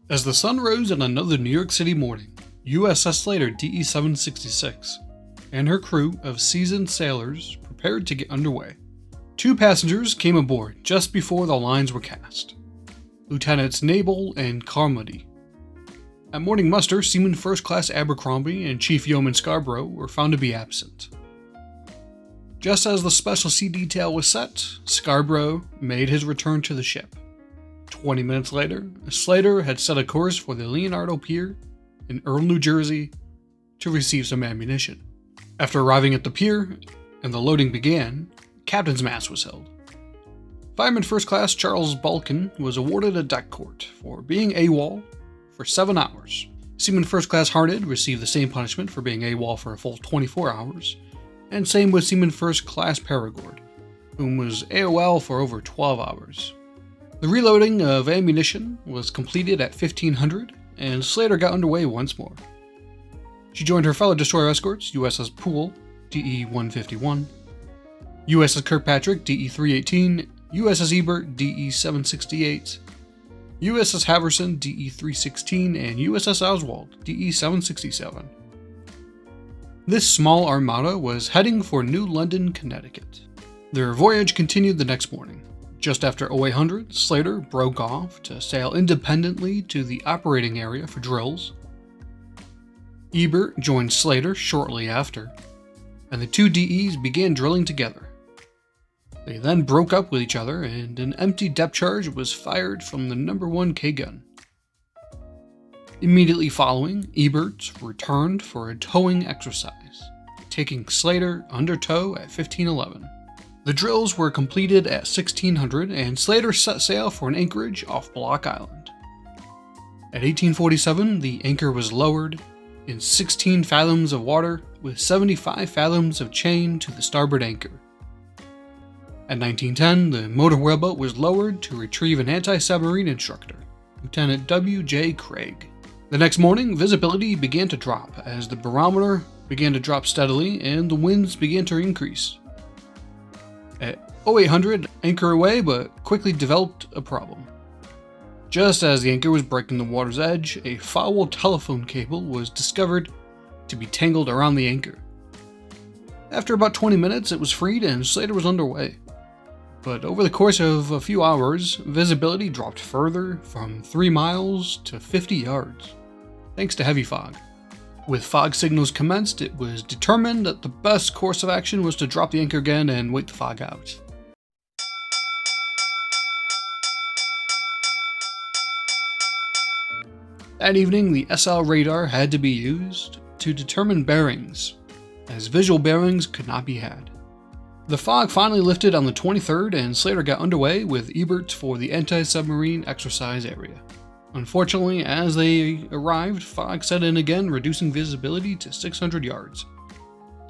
As the sun rose on another New York City morning, USS Slater DE 766 and her crew of seasoned sailors prepared to get underway. Two passengers came aboard just before the lines were cast: Lieutenants Nabel and Carmody. At morning muster, Seaman First Class Abercrombie and Chief Yeoman Scarborough were found to be absent. Just as the Special Sea detail was set, Scarborough made his return to the ship. 20 minutes later, Slater had set a course for the Leonardo Pier in Earl, New Jersey, to receive some ammunition. After arriving at the pier and the loading began, Captain's Mass was held. Fireman First Class Charles Balkin was awarded a deck court for being AWOL for 7 hours. Seaman First Class Harned received the same punishment for being AWOL for a full 24 hours, and same with Seaman First Class Perigord, whom was AWOL for over 12 hours. The reloading of ammunition was completed at 1500, and Slater got underway once more. She joined her fellow destroyer escorts, USS Poole, DE 151, USS Kirkpatrick, DE 318, USS Ebert, DE 768, USS Haverson, DE 316, and USS Oswald, DE 767. This small armada was heading for New London, Connecticut. Their voyage continued the next morning. Just after 0800, Slater broke off to sail independently to the operating area for drills. Ebert joined Slater shortly after, and the two DEs began drilling together. They then broke up with each other, and an empty depth charge was fired from the No. 1 K-gun. Immediately following, Ebert returned for a towing exercise, taking Slater under tow at 1511. The drills were completed at 1600, and Slater set sail for an anchorage off Block Island. At 1847, the anchor was lowered in 16 fathoms of water with 75 fathoms of chain to the starboard anchor. At 1910, the motor whaleboat was lowered to retrieve an anti-submarine instructor, Lieutenant W.J. Craig. The next morning, visibility began to drop as the barometer began to drop steadily and the winds began to increase. At 0800, anchor away, but quickly developed a problem. Just as the anchor was breaking the water's edge, a foul telephone cable was discovered to be tangled around the anchor. After about 20 minutes, it was freed and Slater was underway. But over the course of a few hours, visibility dropped further from 3 miles to 50 yards, thanks to heavy fog. With fog signals commenced, it was determined that the best course of action was to drop the anchor again and wait the fog out. That evening, the SL radar had to be used to determine bearings, as visual bearings could not be had. The fog finally lifted on the 23rd, and Slater got underway with Ebert for the anti-submarine exercise area. Unfortunately, as they arrived, fog set in again, reducing visibility to 600 yards,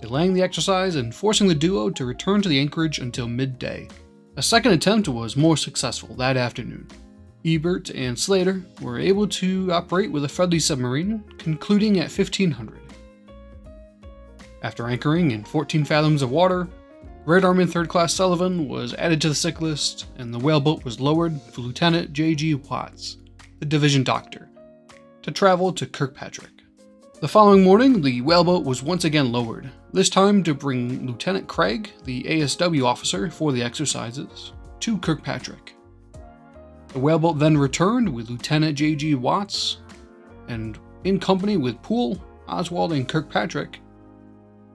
delaying the exercise and forcing the duo to return to the anchorage until midday. A second attempt was more successful that afternoon. Ebert and Slater were able to operate with a friendly submarine, concluding at 1500. After anchoring in 14 fathoms of water, Radarman 3rd Class Sullivan was added to the sick list, and the whaleboat was lowered for Lieutenant J.G. Watts, the division doctor, to travel to Kirkpatrick. The following morning, the whaleboat was once again lowered, this time to bring Lieutenant Craig, the ASW officer for the exercises, to Kirkpatrick. The whaleboat then returned with Lieutenant J.G. Watts, and in company with Poole, Oswald, and Kirkpatrick,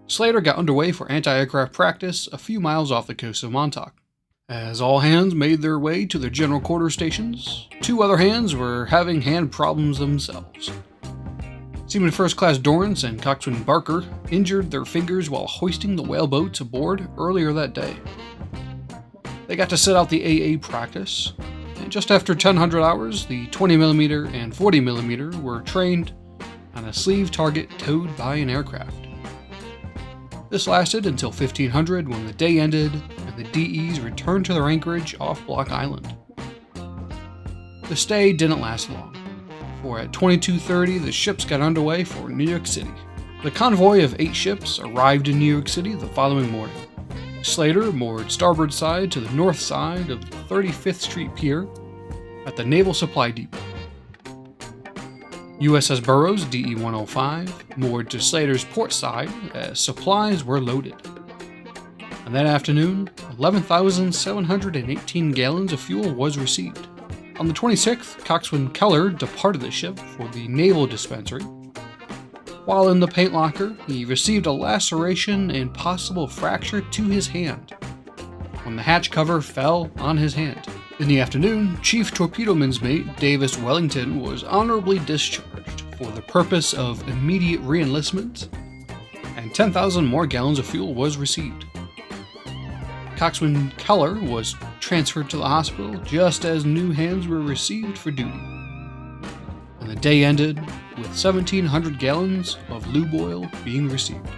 Slater got underway for anti-aircraft practice a few miles off the coast of Montauk. As all hands made their way to their general quarters stations, 2 other hands were having hand problems themselves. Seaman First Class Dorrance and Coxswain Barker injured their fingers while hoisting the whaleboats aboard earlier that day. They got to sit out the AA practice, and just after 1000 hours, the 20mm and 40mm were trained on a sleeve target towed by an aircraft. This lasted until 1500, when the day ended and the DEs returned to their anchorage off Block Island. The stay didn't last long, for at 22:30 the ships got underway for New York City. The convoy of 8 ships arrived in New York City the following morning. Slater moored starboard side to the north side of the 35th Street Pier at the Naval Supply Depot. USS Burroughs DE-105 moored to Slater's port side as supplies were loaded. And that afternoon, 11,718 gallons of fuel was received. On the 26th, Coxswain Keller departed the ship for the Naval Dispensary. While in the paint locker, he received a laceration and possible fracture to his hand when the hatch cover fell on his hand. In the afternoon, Chief Torpedoman's mate Davis Wellington was honorably discharged for the purpose of immediate re-enlistment, and 10,000 more gallons of fuel was received. Coxswain Keller was transferred to the hospital just as new hands were received for duty, and the day ended with 1,700 gallons of lube oil being received.